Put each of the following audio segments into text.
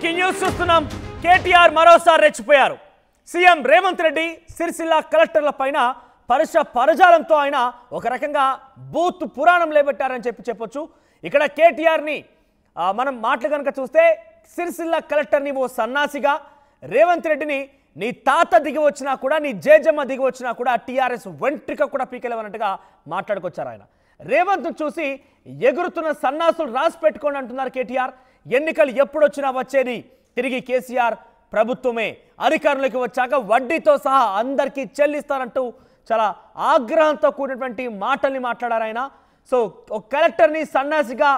Breaking news చూస్తున్నాం. కేటీఆర్ మరోసారి రెచ్చిపోయారు. సీఎం రేవంత్ రెడ్డి సిరిసిల్ల కలెక్టర్ల పైన పరుష పరజాలంతో ఆయన ఒక రకంగా బూత్ పురాణం లేబెట్టారని చెప్పొచ్చు. ఇక్కడ కేటీఆర్ ని మనం మాటలు కనుక చూస్తే సిరిసిల్ల కలెక్టర్ని ఓ సన్నాసిగా, రేవంత్ రెడ్డిని నీ తాత దిగి వచ్చినా కూడా, నీ జేజమ్మ దిగి వచ్చినా కూడా టీఆర్ఎస్ వెంట్రిక కూడా పీకెలవన్నట్టుగా మాట్లాడుకొచ్చారు ఆయన. రేవంత్ చూసి ఎగురుతున్న సన్నాసులు రాసి పెట్టుకోండి అంటున్నారు కేటీఆర్. ఎన్నికలు ఎప్పుడొచ్చినా వచ్చేది తిరిగి కేసీఆర్ ప్రభుత్వమే, అధికారంలోకి వచ్చాక వడ్డీతో సహా అందరికీ చెల్లిస్తారంటూ చాలా ఆగ్రహంతో కూడినటువంటి మాటల్ని మాట్లాడారు ఆయన. సో ఒక కలెక్టర్ని సన్నాసిగా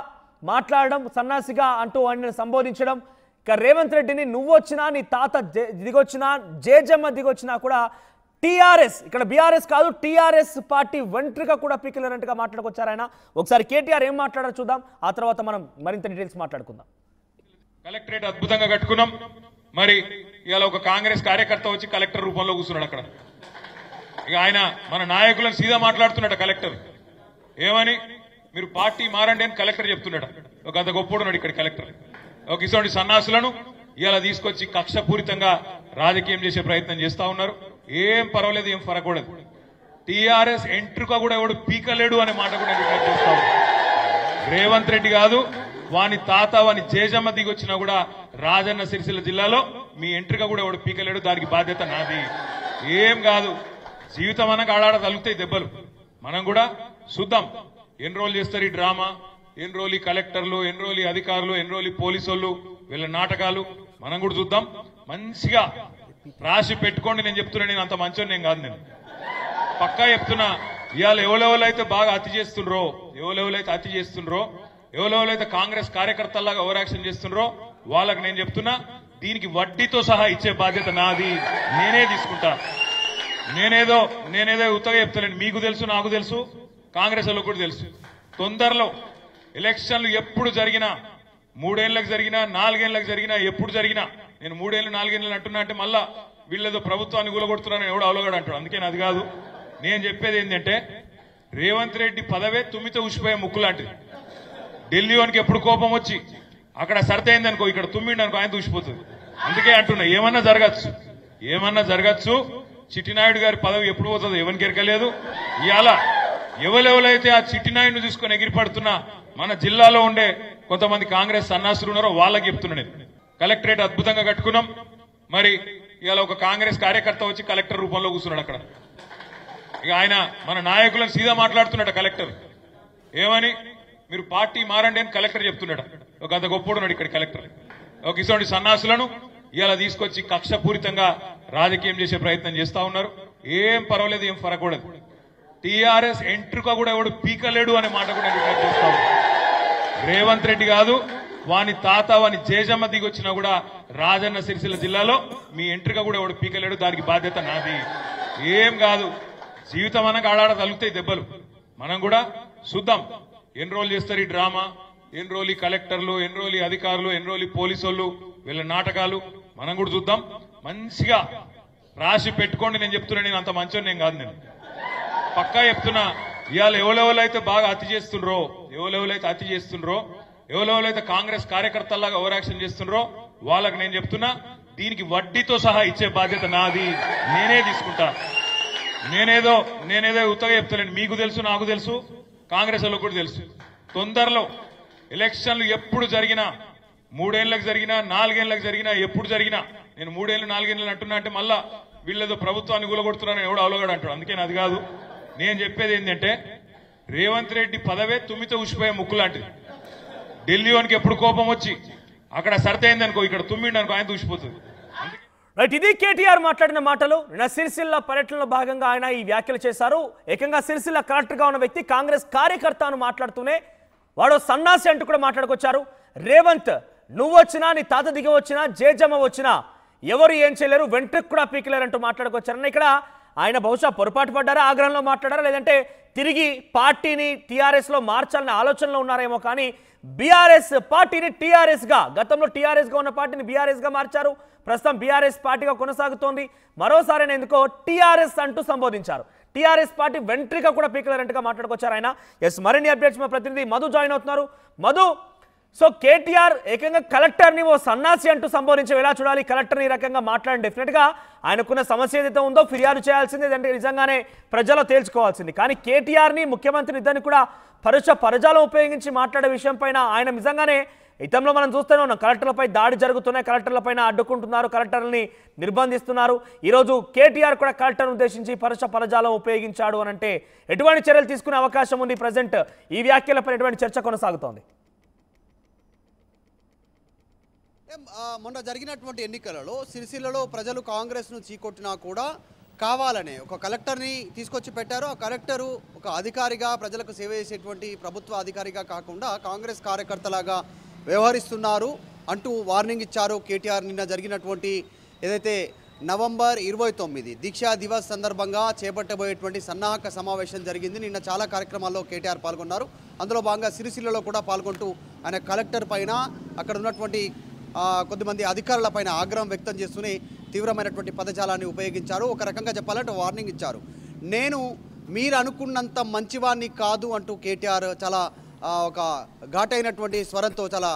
మాట్లాడడం, సన్నాసిగా అంటూ ఆయన సంబోధించడం, ఇక రేవంత్ రెడ్డిని నువ్వు వచ్చినా, నీ తాత దిగొచ్చినా, జేజమ్మ దిగొచ్చినా కూడా టీఆర్ఎస్, ఇక్కడ బీఆర్ఎస్ కాదు టీఆర్ఎస్ పార్టీ వెంట్రిక కూడా పీకిలన్నట్టుగా మాట్లాడుకొచ్చారు ఆయన. ఒకసారి కేటీఆర్ ఏం మాట్లాడారో చూద్దాం, ఆ తర్వాత మనం మరింత డీటెయిల్స్ మాట్లాడుకుందాం. కలెక్టరేట్ అద్భుతంగా కట్టుకున్నాం. మరి ఇవాళ ఒక కాంగ్రెస్ కార్యకర్త వచ్చి కలెక్టర్ రూపంలో కూర్చున్నాడు అక్కడ. ఇక ఆయన మన నాయకులను సీదా మాట్లాడుతున్నాడు. కలెక్టర్ ఏమని, మీరు పార్టీ మారండి అని కలెక్టర్ చెప్తున్నాడు. ఒక అంత గొప్పడున్నాడు ఇక్కడ కలెక్టర్. ఒక ఇటువంటి సన్నాసులను ఇవాళ తీసుకొచ్చి కక్షపూరితంగా రాజకీయం చేసే ప్రయత్నం చేస్తా ఉన్నారు. ఏం పర్వాలేదు, ఏం ఫరకూడదు. టీఆర్ఎస్ ఎంట్రుక కూడా ఎవడు పీకలేడు అనే మాట కూడా నేను చూస్తా. రేవంత్ రెడ్డి కాదు, వాని తాత వాని జేజమ్మ దిగొచ్చినా కూడా రాజన్న సిరిసిల్ల జిల్లాలో మీ ఎంట్రుక కూడా ఎవడు పీకలేడు. దానికి బాధ్యత నాది. ఏం కాదు, జీవితం అన్నకు ఆడాడ తలుగుతాయి దెబ్బలు. మనం కూడా చూద్దాం ఎన్ని రోజులు చేస్తారు ఈ డ్రామా, ఎన్ని రోజులు కలెక్టర్లు, ఎన్ని రోజులు అధికారులు, ఎన్ని రోజులు పోలీసు వాళ్ళు, వీళ్ళ నాటకాలు మనం కూడా చూద్దాం. మంచిగా రాసి పెట్టుకోండి. నేను చెప్తున్నా, నేను అంత మంచోని నేను కాదు. నేను పక్కా చెప్తున్నా, ఇవాళ ఎవరెవరైతే బాగా అతి చేస్తుండ్రో, ఎవరెవరైతే కాంగ్రెస్ కార్యకర్తల్లాగా ఓవర్ యాక్షన్ చేస్తుండ్రో వాళ్ళకి నేను చెప్తున్నా, దీనికి వడ్డీతో సహా ఇచ్చే బాధ్యత నాది. నేనే తీసుకుంటా. నేనేదో ఉత్తగా చెప్తానండి. మీకు తెలుసు, నాకు తెలుసు, కాంగ్రెస్ వాళ్ళకు కూడా తెలుసు. తొందరలో ఎలక్షన్లు ఎప్పుడు జరిగినా, 3 ఏళ్లకు జరిగినా, 4 ఏళ్లకు జరిగినా, ఎప్పుడు జరిగినా, నేను 3 ఏళ్ళు 4 ఏళ్ళు అంటున్నా అంటే మళ్ళా వీళ్ళేదో ప్రభుత్వాన్ని కూలగొడుతున్నారని ఎవడో అవలోగాడు అంటాడు. అందుకని అది కాదు. నేను చెప్పేది ఏంటంటే, రేవంత్ రెడ్డి పదవే తుమ్మితో ఉసిపోయే ముక్కు లాంటిది. ఢిల్లీ వానికి ఎప్పుడు కోపం వచ్చి అక్కడ సర్దైంది అనుకో, ఇక్కడ తుమ్మిండి అనుకో, ఆయన దూసిపోతుంది. అందుకే అంటున్నా, ఏమన్నా జరగచ్చు. చిట్టినాయుడు గారి పదవి ఎప్పుడు పోతుందో ఎవరికి ఎరకలేదు. ఇవాళ ఎవరెవరైతే ఆ చిట్టినాయుడిని తీసుకొని ఎగిరిపడుతున్నా మన జిల్లాలో ఉండే కొంతమంది కాంగ్రెస్ సన్నాసులు ఉన్నారో వాళ్ళకి చెప్తున్నా. నేను కలెక్టరేట్ అద్భుతంగా కట్టుకున్నాం. మరి ఇవాళ ఒక కాంగ్రెస్ కార్యకర్త వచ్చి కలెక్టర్ రూపంలో కూర్చున్నాడు అక్కడ. ఇక ఆయన మన నాయకులను సీదా మాట్లాడుతున్నాడు. కలెక్టర్ ఏమని, మీరు పార్టీ మారండి అని కలెక్టర్ చెప్తున్నాడు. ఒక అంత గొప్పడున్నాడు ఇక్కడ కలెక్టర్. ఒక ఇటువంటి సన్నాసులను ఇవాళ తీసుకొచ్చి కక్షపూరితంగా రాజకీయం చేసే ప్రయత్నం చేస్తా ఉన్నారు. ఏం పర్వాలేదు, ఏం ఫరకూడదు. టీఆర్ఎస్ ఎంట్రుక కూడా ఎవడు పీకలేడు అనే మాట కూడా నేను చూస్తా. రేవంత్ రెడ్డి కాదు, వాని తాత వాని జేజమ్మ దిగొచ్చినా కూడా రాజన్న సిరిసిల్ల జిల్లాలో మీ ఎంట్రుక కూడా ఎవడు పీకలేడు. దానికి బాధ్యత నాది. ఏం కాదు, జీవితం అన్నకు ఆడాడ తలుగుతాయి దెబ్బలు. మనం కూడా చూద్దాం ఎన్ని రోజులు చేస్తారు ఈ డ్రామా, ఎన్ని రోజులు కలెక్టర్లు, ఎన్ని రోజులు అధికారులు, ఎన్ని రోజులు పోలీసు వాళ్ళు, వీళ్ళ నాటకాలు మనం కూడా చూద్దాం. మంచిగా రాసి పెట్టుకోండి. నేను చెప్తున్నా, నేను అంత మంచోని నేను కాదు. నేను పక్కా చెప్తున్నా, ఇవాళ ఎవరెవరైతే బాగా అతి చేస్తుండ్రో, ఎవరెవరైతే కాంగ్రెస్ కార్యకర్తల్లాగా ఓవర్ యాక్షన్ చేస్తుండ్రో వాళ్ళకి నేను చెప్తున్నా, దీనికి వడ్డీతో సహా ఇచ్చే బాధ్యత నాది. నేనే తీసుకుంటా. నేనేదో ఉత్తగా చెప్తానండి. మీకు తెలుసు, నాకు తెలుసు, కాంగ్రెస్ వాళ్ళకు కూడా తెలుసు. తొందరలో ఎలక్షన్లు ఎప్పుడు జరిగినా, 3 ఏళ్లకు జరిగినా, 4 ఏళ్లకు జరిగినా, ఎప్పుడు జరిగినా, నేను 3 ఏళ్ళు 4 ఏళ్ళు అంటున్నా అంటే మళ్ళా వీళ్ళేదో ప్రభుత్వాన్ని కూలగొడుతున్నారని ఎవడో అవలోగాడు అంటాడు. అందుకని అది కాదు. నేను చెప్పేది ఏంటంటే, రేవంత్ రెడ్డి పదవే తుమ్మితో ఉసిపోయే ముక్కు లాంటిది. ఢిల్లీ వానికి ఎప్పుడు కోపం వచ్చి అక్కడ సర్దైంది అనుకో, ఇక్కడ తుమ్మిండి అనుకో, ఆయన దూసిపోతుంది. రైట్, ఇది కేటీఆర్ మాట్లాడిన మాటలు. నిన్న సిరిసిల్ల పర్యటనలో భాగంగా ఆయన ఈ వ్యాఖ్యలు చేశారు. ఏకంగా సిరిసిల్ల కలెక్టర్గా ఉన్న వ్యక్తి కాంగ్రెస్ కార్యకర్తను మాట్లాడుతూనే వాడు సన్నాసి అంటూ కూడా మాట్లాడుకొచ్చారు. రేవంత్ నువ్వు వచ్చినా, నీ తాత దిగి వచ్చినా, జేజమ్మ వచ్చినా ఎవరు ఏం చేయలేరు, వెంట్రుకు కూడా పీకలేరు అంటూ మాట్లాడుకొచ్చారన్న. ఇక్కడ ఆయన బహుశా పొరపాటు పడ్డారా, ఆగ్రహంలో మాట్లాడారా, లేదంటే తిరిగి పార్టీని టీఆర్ఎస్లో మార్చాలనే ఆలోచనలో ఉన్నారేమో. కానీ బీఆర్ఎస్ పార్టీని టీఆర్ఎస్గా, గతంలో టీఆర్ఎస్గా ఉన్న పార్టీని బీఆర్ఎస్గా మార్చారు. ప్రస్తుతం బీఆర్ఎస్ పార్టీగా కొనసాగుతోంది. మరోసారి ఎందుకో టీఆర్ఎస్ అంటూ సంబోధించారు. టీఆర్ఎస్ పార్టీ వెంట్రిక కూడా పీకలేరంటగా మాట్లాడుకొచ్చారు ఆయన. ఎస్, మరిన్ని అప్డేట్స్ మా ప్రతినిధి మధు జాయిన్ అవుతున్నారు. మధు, సో కేటీఆర్ ఏకంగా కలెక్టర్ని ఓ సన్నాసి అంటూ సంబోధించి ఎలా చూడాలి? కలెక్టర్ని ఈ రకంగా మాట్లాడి డెఫినెట్గా ఆయనకున్న సమస్య ఏదైతే ఉందో ఫిర్యాదు చేయాల్సింది, అంటే నిజంగానే ప్రజల్లో తేల్చుకోవాల్సింది. కానీ కేటీఆర్ని ముఖ్యమంత్రి ఇద్దరిని కూడా పరజాలం ఉపయోగించి మాట్లాడే విషయం పైన ఆయన నిజంగానే ఇతంలో మనం చూస్తూనే ఉన్నాం. కలెక్టర్లపై దాడి జరుగుతున్నాయి, కలెక్టర్లపైన అడ్డుకుంటున్నారు, కలెక్టర్లని నిర్బంధిస్తున్నారు. ఈరోజు కేటీఆర్ కూడా కలెక్టర్ను ఉద్దేశించి పరజాలం ఉపయోగించాడు అని అంటే ఎటువంటి చర్యలు తీసుకునే అవకాశం ఉంది? ప్రజెంట్ ఈ వ్యాఖ్యలపై ఎటువంటి చర్చ కొనసాగుతోంది? మొన్న జరిగినటువంటి ఎన్నికలలో సిరిసిల్లలో ప్రజలు కాంగ్రెస్ను చీకొట్టినా కూడా కావాలనే ఒక కలెక్టర్ని తీసుకొచ్చి పెట్టారు. ఆ కలెక్టరు ఒక అధికారిగా ప్రజలకు సేవ చేసేటువంటి ప్రభుత్వ అధికారిగా కాకుండా కాంగ్రెస్ కార్యకర్తలాగా వ్యవహరిస్తున్నారు అంటూ వార్నింగ్ ఇచ్చారు కేటీఆర్. నిన్న జరిగినటువంటి ఏదైతే నవంబర్ 29 దీక్షా దివస్ సందర్భంగా చేపట్టబోయేటువంటి సన్నాహక సమావేశం జరిగింది. నిన్న చాలా కార్యక్రమాల్లో కేటీఆర్ పాల్గొన్నారు. అందులో భాగంగా సిరిసిల్లలో కూడా పాల్గొంటూ ఆయన కలెక్టర్ పైన అక్కడ ఉన్నటువంటి కొద్దిమంది అధికారుల పైన ఆగ్రహం వ్యక్తం చేస్తూనే తీవ్రమైనటువంటి పదజాలాన్ని ఉపయోగించారు. ఒక రకంగా చెప్పాలంటే వార్నింగ్ ఇచ్చారు. నేను మీరు అనుకున్నంత మంచివాడిని కాదు అంటూ కేటీఆర్ చాలా ఒక ఘాటైనటువంటి స్వరంతో చాలా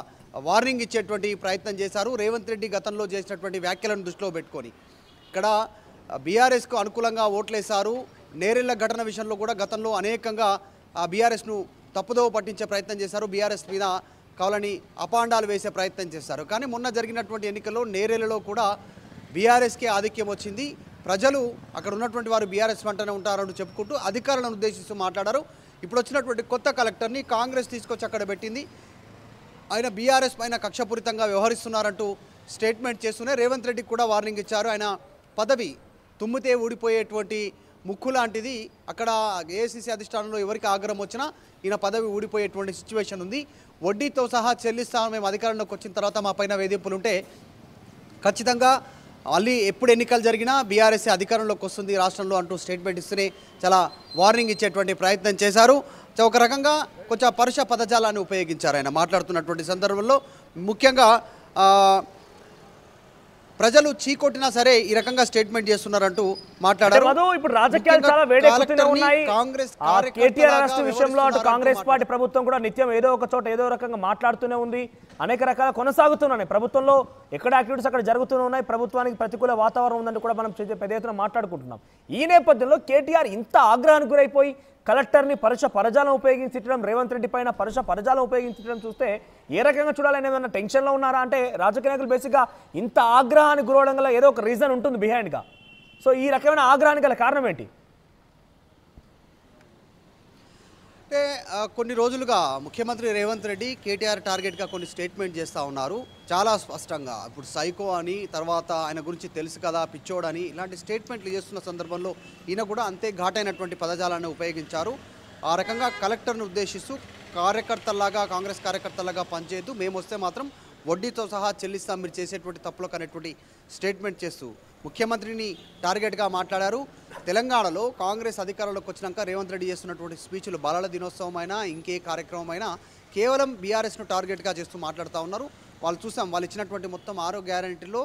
వార్నింగ్ ఇచ్చేటువంటి ప్రయత్నం చేశారు. రేవంత్ రెడ్డి గతంలో చేసినటువంటి వ్యాఖ్యలను దృష్టిలో పెట్టుకొని ఇక్కడ బీఆర్ఎస్కు అనుకూలంగా ఓట్లేశారు. నేరెళ్ల ఘటన విషయంలో కూడా గతంలో అనేకంగా బీఆర్ఎస్ను తప్పుదోవ పట్టించే ప్రయత్నం చేశారు. బీఆర్ఎస్ మీద కావాలని అపాండాలు వేసే ప్రయత్నం చేశారు. కానీ మొన్న జరిగినటువంటి ఎన్నికల్లో నేరేళ్లలో కూడా బీఆర్ఎస్కే ఆధిక్యం వచ్చింది. ప్రజలు అక్కడ ఉన్నటువంటి వారు బీఆర్ఎస్ వెంటనే ఉంటారని చెప్పుకుంటూ అధికారులను ఉద్దేశిస్తూ మాట్లాడారు. ఇప్పుడు వచ్చినటువంటి కొత్త కలెక్టర్ని కాంగ్రెస్ తీసుకొచ్చి అక్కడ పెట్టింది. ఆయన బీఆర్ఎస్ పైన కక్షపూరితంగా వ్యవహరిస్తున్నారంటూ స్టేట్మెంట్ చేస్తూనే రేవంత్ రెడ్డికి కూడా వార్నింగ్ ఇచ్చారు. ఆయన పదవి తుమ్మితే ఊడిపోయేటువంటి ముక్కు లాంటిది. అక్కడ ఏఐసీసీ అధిష్టానంలో ఎవరికి ఆగ్రహం వచ్చినా ఈయన పదవి ఊడిపోయేటువంటి సిచ్యువేషన్ ఉంది. వడ్డీతో సహా చెల్లిస్తాము, మేము అధికారంలోకి వచ్చిన తర్వాత మా పైన వేధింపులు ఉంటే ఖచ్చితంగా మళ్ళీ ఎప్పుడు ఎన్నికలు జరిగినా బీఆర్ఎస్ అధికారంలోకి వస్తుంది రాష్ట్రంలో అంటూ స్టేట్మెంట్ ఇస్తూనే చాలా వార్నింగ్ ఇచ్చేటువంటి ప్రయత్నం చేశారు. ఒక రకంగా కొంచెం పరుష పదజాలాన్ని ఉపయోగించారు ఆయన మాట్లాడుతున్నటువంటి సందర్భంలో. ముఖ్యంగా ప్రజలు చీకొట్టినా సరే ఈ రకంగా స్టేట్మెంట్ చేస్తున్నారంటూ మాట్లాడారు. ఇప్పుడు రాజకీయాలు చాలా వేడెక్కుతూనే ఉన్నాయి. కేటీఆర్ అరెస్ట్ విషయంలో అటు కాంగ్రెస్ పార్టీ ప్రభుత్వం కూడా నిత్యం ఏదో ఒక చోట ఏదో రకంగా మాట్లాడుతూనే ఉంది. అనేక రకాల కొనసాగుతున్నాయి. ప్రభుత్వంలో ఎక్కడ యాక్టివిటీస్ అక్కడ జరుగుతూనే ఉన్నాయి. ప్రభుత్వానికి ప్రతికూల వాతావరణం ఉందని కూడా మనం పెద్ద ఎత్తున మాట్లాడుకుంటున్నాం. ఈ నేపథ్యంలో కేటీఆర్ ఇంత ఆగ్రహానికి గురైపోయి కలెక్టర్ని పరజాలం ఉపయోగించడం, రేవంత్ రెడ్డి పైన పరజాలం ఉపయోగించడం చూస్తే ఏ రకంగా చూడాలని ఏదైనా టెన్షన్లో ఉన్నారా? అంటే రాజకీయ నాయకులు బేసిక్గా ఇంత ఆగ్రహానికి గురవడం గల ఏదో ఒక రీజన్ ఉంటుంది బిహైండ్గా. సో ఈ రకమైన ఆగ్రహానికి గల కారణం ఏంటి? అంటే కొన్ని రోజులుగా ముఖ్యమంత్రి రేవంత్ రెడ్డి కేటీఆర్ టార్గెట్గా కొన్ని స్టేట్మెంట్ చేస్తూ ఉన్నారు. చాలా స్పష్టంగా ఇప్పుడు సైకో అని, తర్వాత ఆయన గురించి తెలుసు కదా పిచ్చోడని, ఇలాంటి స్టేట్మెంట్లు చేస్తున్న సందర్భంలో ఈయన కూడా అంతే ఘాటైనటువంటి పదజాలాన్ని ఉపయోగించారు. ఆ రకంగా కలెక్టర్ను ఉద్దేశిస్తూ కార్యకర్తల్లాగా కాంగ్రెస్ కార్యకర్తలాగా పనిచేయద్దు, మేము వస్తే మాత్రం వడ్డీతో సహా చెల్లిస్తాం మీరు చేసేటువంటి తప్పులకు అనేటువంటి స్టేట్మెంట్ చేస్తూ ముఖ్యమంత్రిని టార్గెట్గా మాట్లాడారు. తెలంగాణలో కాంగ్రెస్ అధికారంలోకి వచ్చినాక రేవంత్ రెడ్డి చేస్తున్నటువంటి స్పీచ్లు బాలల దినోత్సవం అయినా ఇంకే కార్యక్రమం అయినా కేవలం బీఆర్ఎస్ను టార్గెట్గా చేస్తూ మాట్లాడుతూ ఉన్నారు. వాళ్ళు చూసాం, వాళ్ళు ఇచ్చినటువంటి మొత్తం 6 గ్యారంటీలో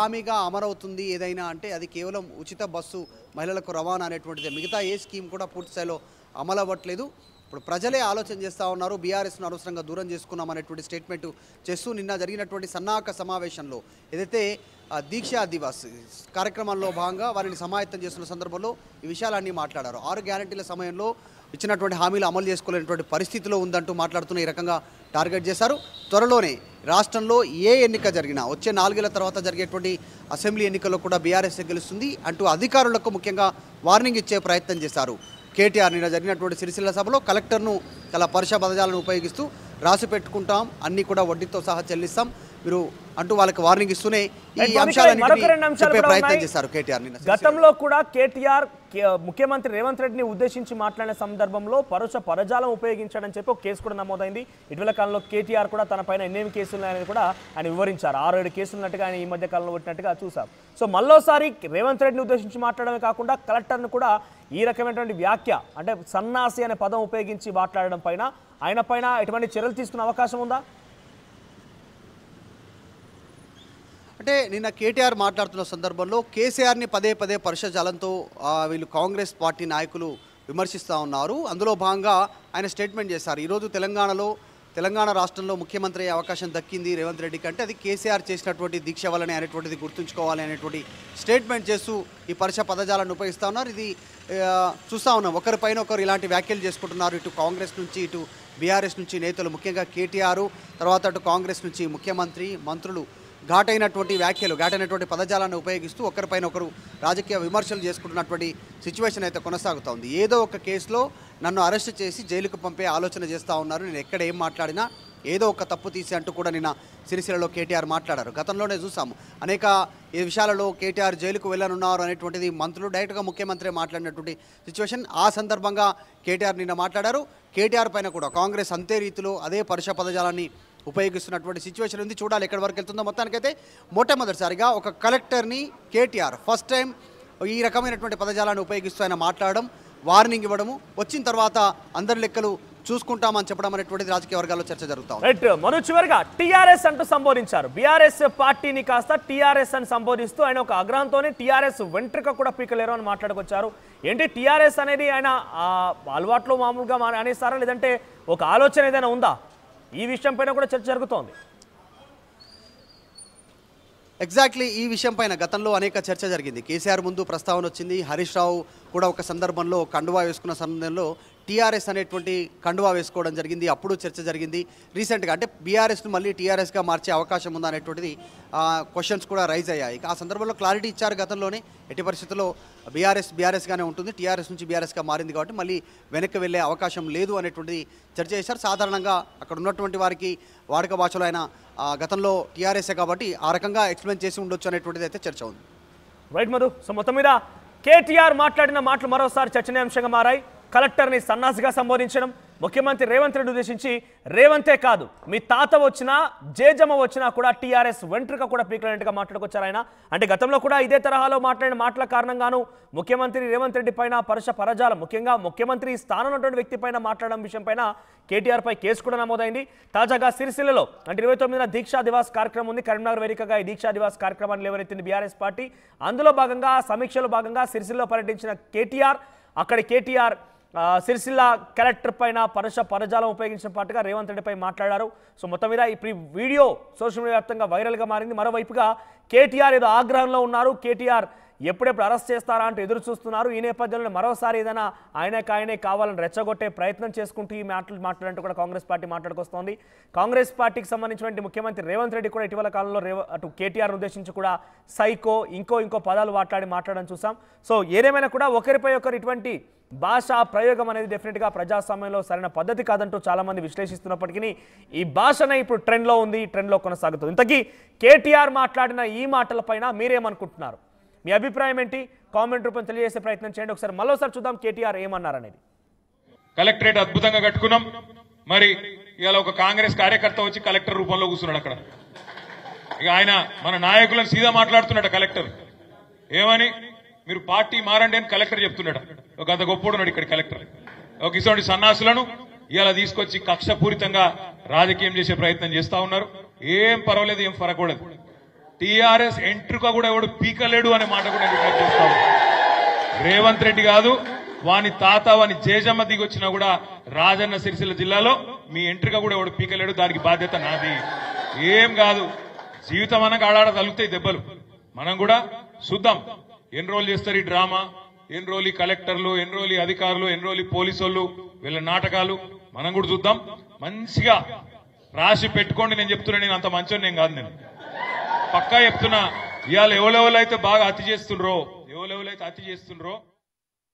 హామీగా అమరవుతుంది ఏదైనా అంటే అది కేవలం ఉచిత బస్సు మహిళలకు రవాణా అనేటువంటిదే. మిగతా ఏ స్కీమ్ కూడా పూర్తి స్థాయిలో అమలు అవ్వట్లేదు. ఇప్పుడు ప్రజలే ఆలోచన చేస్తూ ఉన్నారు, బీఆర్ఎస్ను అనవసరంగా దూరం చేసుకున్నాం అనేటువంటి స్టేట్మెంట్ చేస్తూ నిన్న జరిగినటువంటి సన్నాహక సమావేశంలో ఏదైతే దీక్షా దివస్ కార్యక్రమంలో భాగంగా వారిని సమాయత్తం చేస్తున్న సందర్భంలో ఈ విషయాలన్నీ మాట్లాడారు. 6 గ్యారంటీల సమయంలో ఇచ్చినటువంటి హామీలు అమలు చేసుకోలేనటువంటి పరిస్థితిలో ఉందంటూ మాట్లాడుతున్న ఈ రకంగా టార్గెట్ చేశారు. త్వరలోనే రాష్ట్రంలో ఏ ఎన్నిక జరిగినా వచ్చే 4 ఏళ్ల తర్వాత జరిగేటువంటి అసెంబ్లీ ఎన్నికల్లో కూడా బీఆర్ఎస్ గెలుస్తుంది అంటూ అధికారులకు ముఖ్యంగా వార్నింగ్ ఇచ్చే ప్రయత్నం చేశారు. కేటీఆర్ నిన్న జరిగినటువంటి సిరిసిల్ల సభలో కలెక్టర్ను చాలా పరుష పదజాలను ఉపయోగిస్తూ రాసి పెట్టుకుంటాం, అన్నీ కూడా వడ్డీతో సహా చెల్లిస్తాం మీరు అంటూ వాళ్ళకి వార్నింగ్ ఇస్తూనే ఈ అంశాలన్నింటినీ చెప్పే ప్రయత్నం చేశారు కేటీఆర్. నిన్న గతంలో కూడా కేటీఆర్ ముఖ్యమంత్రి రేవంత్ రెడ్డిని ఉద్దేశించి మాట్లాడిన సందర్భంలో పరజాలం ఉపయోగించాడని చెప్పి ఒక కేసు కూడా నమోదైంది. ఇటీవల కాలంలో కేటీఆర్ కూడా తన పైన ఎన్నేమి కేసులు ఉన్నాయని కూడా ఆయన వివరించారు. 6-7 కేసులు ఉన్నట్టుగా ఆయన ఈ మధ్య కాలంలో పెట్టినట్టుగా చూసాం. సో మళ్ళోసారి రేవంత్ రెడ్డిని ఉద్దేశించి మాట్లాడమే కాకుండా కలెక్టర్ను కూడా ఈ రకమైనటువంటి వ్యాఖ్య అంటే సన్నాసి అనే పదం ఉపయోగించి మాట్లాడడం పైన ఆయన పైన ఎటువంటి చర్యలు తీసుకునే అవకాశం ఉందా? అంటే నిన్న కేటీఆర్ మాట్లాడుతున్న సందర్భంలో కేసీఆర్ని పదే పదే పరుషజాలంతో వీళ్ళు కాంగ్రెస్ పార్టీ నాయకులు విమర్శిస్తూ ఉన్నారు. అందులో భాగంగా ఆయన స్టేట్మెంట్ చేశారు. ఈరోజు తెలంగాణలో తెలంగాణ రాష్ట్రంలో ముఖ్యమంత్రి అయ్యే అవకాశం దక్కింది రేవంత్ రెడ్డి కంటే అది కేసీఆర్ చేసినటువంటి దీక్ష వల్లనే అనేటువంటిది గుర్తుంచుకోవాలి అనేటువంటి స్టేట్మెంట్ చేస్తూ ఈ పరుష పదజాలను ఉపయోగిస్తూ ఉన్నారు. ఇది చూస్తూ ఉన్నాం, ఒకరిపైన ఒకరు ఇలాంటి వ్యాఖ్యలు చేసుకుంటున్నారు. ఇటు కాంగ్రెస్ నుంచి ఇటు బీఆర్ఎస్ నుంచి నేతలు, ముఖ్యంగా కేటీఆర్, తర్వాత అటు కాంగ్రెస్ నుంచి ముఖ్యమంత్రి, మంత్రులు ఘాటైనటువంటి వ్యాఖ్యలు, ఘాటైనటువంటి పదజాలాన్ని ఉపయోగిస్తూ ఒకరిపైన ఒకరు రాజకీయ విమర్శలు చేసుకుంటున్నటువంటి సిచ్యువేషన్ అయితే కొనసాగుతోంది. ఏదో ఒక కేసులో నన్ను అరెస్ట్ చేసి జైలుకు పంపే ఆలోచన చేస్తూ ఉన్నారు, నేను ఎక్కడ ఏం మాట్లాడినా ఏదో ఒక తప్పు తీసి అంటూ కూడా నిన్న సిరిసిల్లలో కేటీఆర్ మాట్లాడారు. గతంలోనే చూసాము అనేక ఈ విషయాలలో కేటీఆర్ జైలుకు వెళ్ళనున్నారు అనేటువంటిది మంత్రులు డైరెక్ట్గా ముఖ్యమంత్రి మాట్లాడినటువంటి సిచ్యువేషన్. ఆ సందర్భంగా కేటీఆర్ నిన్న మాట్లాడారు. కేటీఆర్ పైన కూడా కాంగ్రెస్ అంతే రీతిలో అదే పరుష పదజాలాన్ని ఉపయోగిస్తున్నటువంటి సిచ్యువేషన్ ఉంది. చూడాలి ఎక్కడి వరకు వెళ్తుందో. మొత్తానికైతే మొట్టమొదటిసారిగా ఒక కలెక్టర్ని కేటీఆర్ ఫస్ట్ టైం ఈ రకమైనటువంటి పదజాలాన్ని ఉపయోగిస్తూ ఆయన మాట్లాడడం, వార్నింగ్ ఇవ్వడము, వచ్చిన తర్వాత అందరి లెక్కలు చూసుకుంటామని చెప్పడం అనేటువంటిది రాజకీయ వర్గాల్లో చర్చ జరుగుతాం. రైట్, మరో చివరిగా టీఆర్ఎస్ అంటూ సంబోధించారు. బీఆర్ఎస్ పార్టీని కాస్త టీఆర్ఎస్ అని సంబోధిస్తూ ఆయన ఒక ఆగ్రహంతోనే టీఆర్ఎస్ వెంట్రుక కూడా పీకలేరు అని మాట్లాడుకొచ్చారు. ఏంటి టీఆర్ఎస్ అనేది ఆయన అలవాట్లో మామూలుగా అనేస్తారా, లేదంటే ఒక ఆలోచన ఏదైనా ఉందా? ఈ విషయం పైన కూడా చర్చ జరుగుతోంది. ఎగ్జాక్ట్లీ ఈ విషయం పైన గతంలో అనేక చర్చ జరిగింది. కేసీఆర్ ముందు ప్రస్తావన వచ్చింది. హరీష్ రావు కూడా ఒక సందర్భంలో కండువా వేసుకున్న సమయంలో టీఆర్ఎస్ అనేటువంటి కండువా వేసుకోవడం జరిగింది. అప్పుడు చర్చ జరిగింది. రీసెంట్గా అంటే బీఆర్ఎస్ను మళ్ళీ టీఆర్ఎస్గా మార్చే అవకాశం ఉందా అనేటువంటిది క్వశ్చన్స్ కూడా రైజ్ అయ్యాయి. ఆ సందర్భంలో క్లారిటీ ఇచ్చారు గతంలోనే, ఎట్టి పరిస్థితుల్లో బీఆర్ఎస్గానే ఉంటుంది, టీఆర్ఎస్ నుంచి బీఆర్ఎస్గా మారింది కాబట్టి మళ్ళీ వెనక్కి వెళ్ళే అవకాశం లేదు అనేటువంటిది చర్చ చేశారు. సాధారణంగా అక్కడ ఉన్నటువంటి వారికి వాడుక భాషలో ఆయన గతంలో టీఆర్ఎస్ఏ కాబట్టి ఆ రకంగా ఎక్స్ప్లెయిన్ చేసి ఉండొచ్చు అనేటువంటిది అయితే చర్చ ఉంది. రైట్ మధు, సో మొత్తం మీద కేటీఆర్ మాట్లాడిన మాటలు మరోసారి చర్చనీయాంశంగా మారాయి. కలెక్టర్ని సన్నాసిగా సంబోధించడం, ముఖ్యమంత్రి రేవంత్ రెడ్డి ఉద్దేశించి రేవంతే కాదు మీ తాత వచ్చినా జేజమ్మ వచ్చినా కూడా టీఆర్ఎస్ వెంట్రుక కూడా పీకలేనట్టుగా మాట్లాడుకొచ్చారు ఆయన. అంటే గతంలో కూడా ఇదే తరహాలో మాట్లాడిన మాటల కారణంగాను ముఖ్యమంత్రి రేవంత్ రెడ్డి పైన పరుష పరజాలం, ముఖ్యంగా ముఖ్యమంత్రి స్థానం ఉన్నటువంటి వ్యక్తి పైన మాట్లాడడం విషయం పైన కేటీఆర్ పై కేసు కూడా నమోదైంది. తాజాగా సిరిసిల్లలో అంటే 29న దీక్షా దివాస్ కార్యక్రమం ఉంది. కరీంనగర్ వేదికగా ఈ దీక్షా దివాస్ కార్యక్రమాన్ని లేవనెత్తింది బీఆర్ఎస్ పార్టీ. అందులో భాగంగా సమీక్షలో భాగంగా సిరిసిల్లలో పర్యటించిన కేటీఆర్ అక్కడి కేటీఆర్ సిరిసిల్ల కలెక్టర్ పైన పరుష పరజాలం ఉపయోగించిన పాటుగా రేవంత్ రెడ్డిపై మాట్లాడారు. సో మొత్తం మీద ఇప్పుడు ఈ వీడియో సోషల్ మీడియా వ్యాప్తంగా వైరల్గా మారింది. మరోవైపుగా కేటీఆర్ ఏదో ఆగ్రహంలో ఉన్నారు. కేటీఆర్ ఎప్పుడెప్పుడు అరెస్ట్ చేస్తారా అంటూ ఎదురు చూస్తున్నారు. ఈ నేపథ్యంలో మరోసారి ఏదైనా ఆయనే కావాలని రెచ్చగొట్టే ప్రయత్నం చేసుకుంటూ ఈ మాట్లాడంటూ కూడా కాంగ్రెస్ పార్టీ మాట్లాడుకొస్తోంది. కాంగ్రెస్ పార్టీకి సంబంధించినటువంటి ముఖ్యమంత్రి రేవంత్ రెడ్డి కూడా ఇటీవల కాలంలో అటు కేటీఆర్ ఉద్దేశించి కూడా సైకో ఇంకో పదాలు మాట్లాడడం చూసాం. సో ఏదేమైనా కూడా ఒకరిపై ఒకరు ఇటువంటి భాషా ప్రయోగం అనేది డెఫినెట్గా ప్రజాస్వామ్యంలో సరైన పద్ధతి కాదంటూ చాలామంది విశ్లేషిస్తున్నప్పటికీ ఈ భాషనే ఇప్పుడు ట్రెండ్లో ఉంది, ఈ ట్రెండ్లో కొనసాగుతుంది. ఇంతకీ కేటీఆర్ మాట్లాడిన ఈ మాటలపైన మీరేమనుకుంటున్నారు? మీ అభిప్రాయం ఏంటి? కామెంట్ రూపం తెలియజేసే ప్రయత్నం చేయండి. ఒకసారి మరోసారి చూద్దాం కేటీఆర్ ఏమన్నారనేది. కలెక్టరేట్ అద్భుతంగా కట్టుకున్నాం. మరి ఇవాళ ఒక కాంగ్రెస్ కార్యకర్త వచ్చి కలెక్టర్ రూపంలో కూర్చున్నాడు అక్కడ. ఇక ఆయన మన నాయకులను సీదా మాట్లాడుతున్నాడు కలెక్టర్. ఏమని? మీరు పార్టీ మారండి అని కలెక్టర్ చెప్తున్నాడు. ఒక అంత గొప్పోడున్నాడు ఇక్కడ కలెక్టర్. ఒక ఇటువంటి సన్నాసులను ఇవాళ తీసుకొచ్చి కక్షపూరితంగా రాజకీయం చేసే ప్రయత్నం చేస్తా ఉన్నారు. ఏం పర్వాలేదు, ఏం ఫరకూడదు. టీఆర్ఎస్ ఎంట్రుక కూడా ఎవడు పీకలేడు అనే మాట కూడా డిక్లేర్ చేస్తాడు. రేవంత్ రెడ్డి కాదు, వాని తాత వాని జేజమ్మ దిగొచ్చినా కూడా రాజన్న సిరిసిల్ల జిల్లాలో మీ ఎంట్రుక కూడా ఎవడు పీకలేడు. దానికి బాధ్యత నాది. ఏం కాదు, జీవితం అనగా ఆడాడ తలుగుతాయి దెబ్బలు. మనం కూడా చూద్దాం ఎన్ని రోజులు చేస్తారు ఈ డ్రామా, ఎన్ని రోజులు ఈ కలెక్టర్లు, ఎన్ని రోజులు ఈ అధికారులు, ఎన్ని రోజులు ఈ పోలీసు వాళ్ళు, వీళ్ళ నాటకాలు మనం కూడా చూద్దాం. మంచిగా రాసి పెట్టుకోండి. నేను చెప్తున్నా, నేను అంత మంచోని నేను కాదు. నేను పక్కా చెప్తున్నా, ఇవాళ ఎవరెవరైతే బాగా అతి చేస్తుండ్రో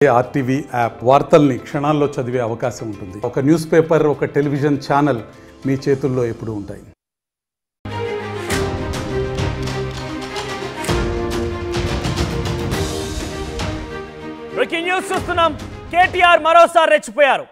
ఆర్టీవీ యాప్ వార్తల్ని క్షణాల్లో చదివే అవకాశం ఉంటుంది. ఒక న్యూస్ పేపర్, ఒక టెలివిజన్ ఛానల్ మీ చేతుల్లో ఎప్పుడూ ఉంటాయి. బ్రేకింగ్ న్యూస్ చూస్తున్నాం. కేటీఆర్ మరోసారి రెచ్చిపోయారు.